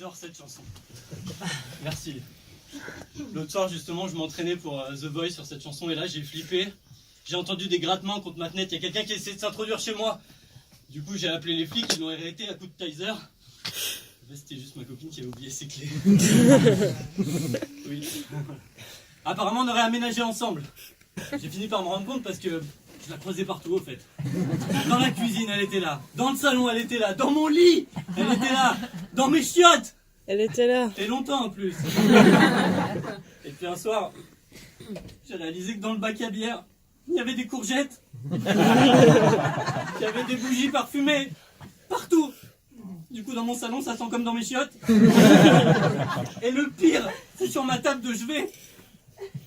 J'adore cette chanson. Merci. L'autre soir, justement, je m'entraînais pour The Voice sur cette chanson et là, j'ai flippé. J'ai entendu des grattements contre ma fenêtre. Il y a quelqu'un qui essaie de s'introduire chez moi. Du coup, j'ai appelé les flics, ils l'ont arrêté à coup de taser. C'était juste ma copine qui avait oublié ses clés. Oui. Apparemment, on aurait aménagé ensemble. J'ai fini par me rendre compte parce que je la croisais partout, au fait. Dans la cuisine, elle était là. Dans le salon, elle était là. Dans mon lit, elle était là. Dans mes chiottes, elle était là. et longtemps en plus. Et puis un soir, j'ai réalisé que dans le bac à bière, il y avait des courgettes. Il y avait des bougies parfumées. Partout. Du coup, dans mon salon, ça sent comme dans mes chiottes. Et le pire, c'est sur ma table de chevet.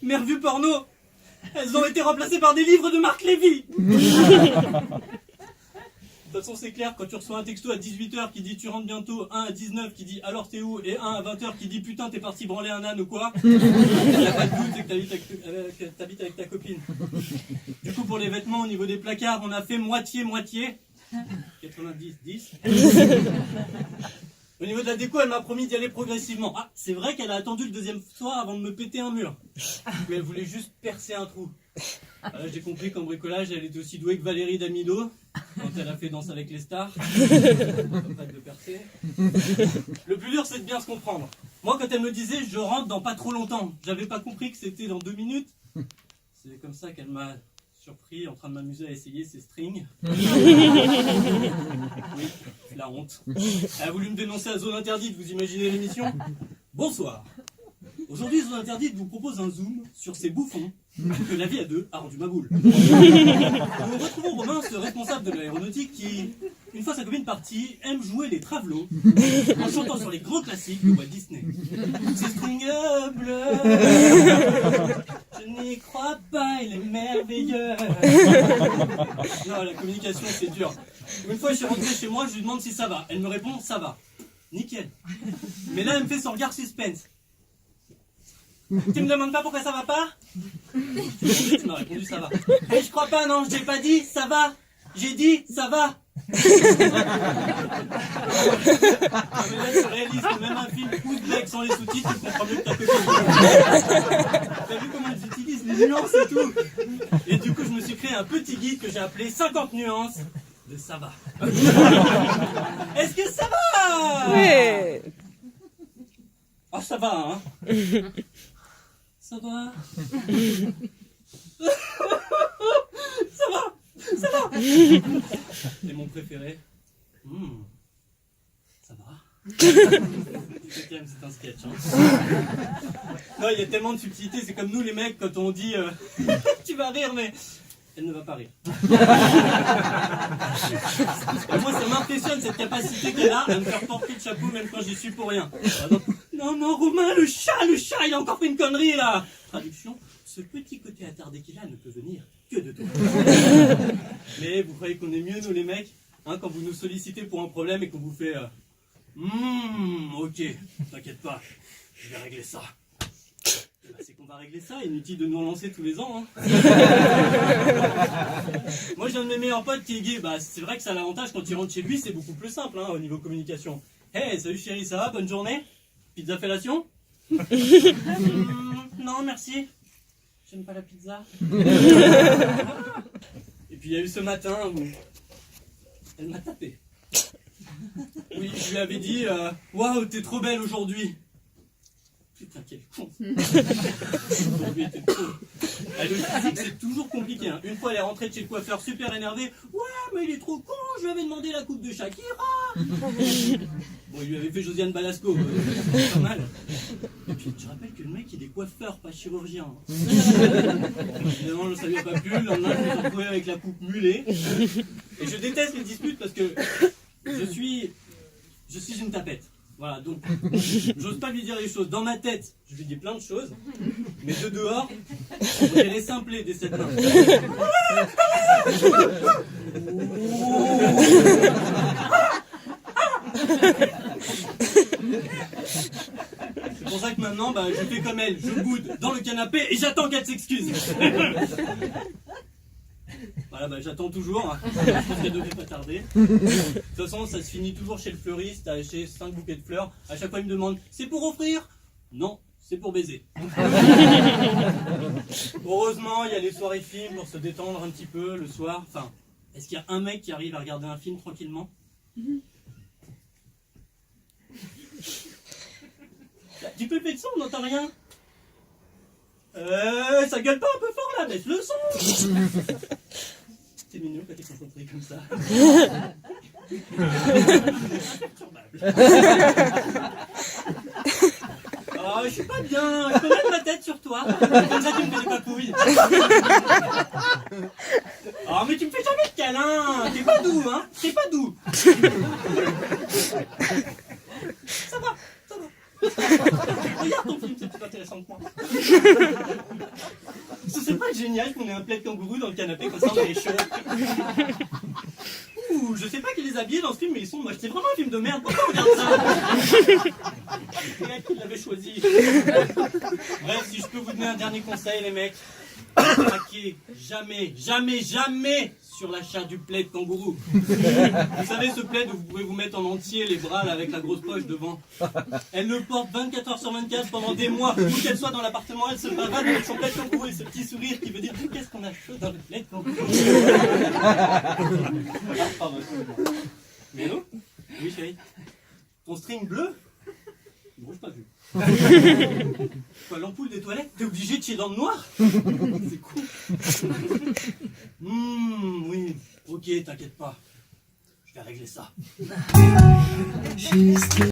Mes revues porno, elles ont été remplacées par des livres de Marc Lévy. De toute façon, c'est clair, quand tu reçois un texto à 18h qui dit tu rentres bientôt, un à 19 qui dit alors t'es où, et un à 20h qui dit putain t'es parti branler un âne ou quoi, il n'y a pas de doute, c'est que t'habites avec ta copine. Du coup, pour les vêtements, au niveau des placards, on a fait moitié-moitié. 90-10. Au niveau de la déco, elle m'a promis d'y aller progressivement. Ah, c'est vrai qu'elle a attendu le deuxième soir avant de me péter un mur. Mais elle voulait juste percer un trou. Alors, j'ai compris qu'en bricolage, elle était aussi douée que Valérie Damido, quand elle a fait Danse avec les stars. Pas de percer. Le plus dur, c'est de bien se comprendre. Moi, quand elle me disait « je rentre dans pas trop longtemps », j'avais pas compris que c'était dans 2 minutes. C'est comme ça qu'elle m'a surpris en train de m'amuser à essayer ses strings. Oui, la honte. Elle a voulu me dénoncer à Zone Interdite, vous imaginez l'émission? Bonsoir. Aujourd'hui, Zone Interdite vous propose un zoom sur ces bouffons que la vie à deux a rendu ma boule. Nous retrouvons Romain, ce responsable de l'aéronautique qui, une fois sa copine partie, aime jouer les travelots en chantant sur les grands classiques de Walt Disney. Ces strings bleus, je n'y crois pas, il est merveilleux. Non, la communication c'est dur. Une fois je suis rentré chez moi, je lui demande si ça va. Elle me répond ça va. Nickel. Mais là elle me fait son regard suspense. Tu me demandes pas pourquoi ça va pas? Tu m'as répondu ça va. Mais je crois pas, non, je t'ai pas dit ça va. J'ai dit ça va. Mais là, tu réalises que même un film bootleg sans les sous-titres, tu comprends mieux que ta copine. T'as vu comment ils utilisent les nuances et tout? Et du coup, je me suis créé un petit guide que j'ai appelé 50 nuances de ça va. Est-ce que ça va? Oui. Ah, ça va, hein? Ça va? Ça va? Ça va? Et mon préféré? Ça va? C'est un sketch, hein? Non, il y a tellement de subtilité, c'est comme nous les mecs quand on dit tu vas rire, mais elle ne va pas rire. Et moi, ça m'impressionne cette capacité qu'elle a à me faire porter de chapeau même quand j'y suis pour rien. Non, non, Romain, le chat, il a encore fait une connerie là. Traduction, ce petit côté attardé qu'il a ne peut venir que de toi. Mais vous croyez qu'on est mieux, nous les mecs, hein, quand vous nous sollicitez pour un problème et qu'on vous fait ok, t'inquiète pas, je vais régler ça. Bah, c'est qu'on va régler ça, inutile de nous relancer tous les ans. Hein. Moi j'ai un de mes meilleurs potes qui est gay, bah, c'est vrai que ça a l'avantage quand il rentre chez lui, c'est beaucoup plus simple hein, au niveau communication. Hey, salut chérie, ça va, bonne journée? Pizza fellation? Non, merci. J'aime pas la pizza. Et puis il y a eu ce matin où elle m'a tapé. Oui, je lui avais dit waouh, t'es trop belle aujourd'hui. Putain, quel con. Aujourd'hui, était trop. Le physique, c'est toujours compliqué. Hein. Une fois, elle est rentrée de chez le coiffeur super énervée. Ouais, mais il est trop con, je lui avais demandé la coupe de Shakira. Bon, il lui avait fait Josiane Balasco. C'est pas mal. Et puis, je rappelle que le mec, il est coiffeur, pas chirurgien. Évidemment, ça lui a pas plu. Le lendemain, je me suis retrouvé avec la coupe mulet. Et je déteste les disputes parce que je suis une tapette. Voilà, donc, j'ose pas lui dire les choses. Dans ma tête, je lui dis plein de choses, mais de dehors, je vais les simpler des 7 mains. C'est pour ça que maintenant, bah, je fais comme elle, je boude dans le canapé et j'attends qu'elle s'excuse. Voilà. Voilà, bah, j'attends toujours. Hein. Je pense qu'elle devait pas tarder. De toute façon, ça se finit toujours chez le fleuriste à acheter 5 bouquets de fleurs. À chaque fois, il me demande, c'est pour offrir? Non, c'est pour baiser. Heureusement, il y a les soirées films pour se détendre un petit peu le soir. Enfin, est-ce qu'il y a un mec qui arrive à regarder un film tranquillement? Tu peux lever le son, on n'entend rien. Ça gueule pas un peu fort là, baisse le son. C'est mignon quand t'es concentré comme ça. Oh, je suis pas bien, je peux mettre ma tête sur toi. Comme ça tu me fais des papouilles. Oh mais tu me fais jamais de câlin. T'es pas doux, hein. T'es pas doux. Ça va, ça va. Regarde ton film, c'est plus intéressant que moi. Ce serait pas génial qu'on ait un plaid kangourou dans le canapé comme ça on est chaud. Ouh, je sais pas qui les a habillés dans ce film, mais ils sont moches. C'est vraiment un film de merde. Pourquoi on regarde ça? C'est elle qui l'avait choisi. Bref, si je peux vous donner un dernier conseil, les mecs, ne craquez jamais, jamais, jamais sur l'achat du plaid kangourou. Vous savez, ce plaid où vous pouvez vous mettre en entier les bras là, avec la grosse poche devant. Elle le porte 24 heures sur 24 pendant des mois. Où qu'elle soit dans l'appartement, elle se balade avec son plaid kangourou et ce petit sourire qui veut dire qu'est-ce qu'on a chaud dans le plaid kangourou. Pardon. Mais non? Oui, chérie. Ton string bleu? Il bouge pas vu. Quoi, l'ampoule des toilettes? T'es obligé de chier dans le noir? C'est cool. Oui. Ok, t'inquiète pas. Je vais régler ça.